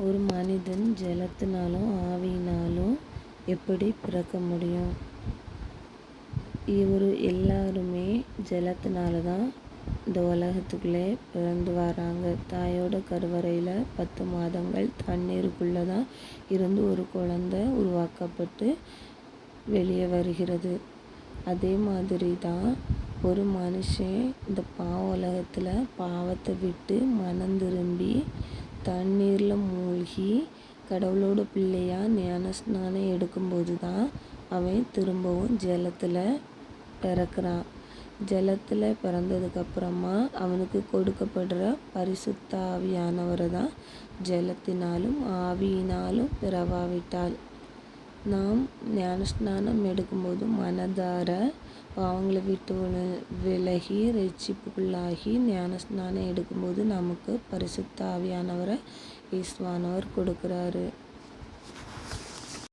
ஒரு மனிதன் ஜலத்தினாலும் ஆவியினாலும் எப்படி பிறக்க முடியும்? எல்லாருமே ஜலத்தினால தான் இந்த உலகத்துக்குள்ளே பிறந்து வராங்க. தாயோட கருவறையில் 10 மாதங்கள் தண்ணீருக்குள்ளே தான் இருந்து ஒரு குழந்தை உருவாக்கப்பட்டு வெளியே வருகிறது. அதே மாதிரி தான் ஒரு மனுஷன் இந்த உலகத்தில் பாவத்தை விட்டு மனம் திரும்பி தண்ணீரில் மூழ்கி கடவுளோட பிள்ளையாக ஞானஸ்நானம் எடுக்கும்போது தான் அவன் திரும்பவும் ஜலத்தில் பிறக்கிறான். ஜலத்தில் பிறந்ததுக்கப்புறமா அவனுக்கு கொடுக்கப்படுற பரிசுத்த ஆவியானவரை தான் ஜலத்தினாலும் ஆவியினாலும் பிறவாவிட்டால் நாம் ஞானஸ்நானம் எடுக்கும்போது மனதார பாவங்களை விட்டு விலகி ரட்சிப்புக்குள்ளாகி ஞானஸ்நானம் எடுக்கும்போது நமக்கு பரிசுத்த ஆவியானவரை இயேசுவானவர் கொடுக்குறாரு.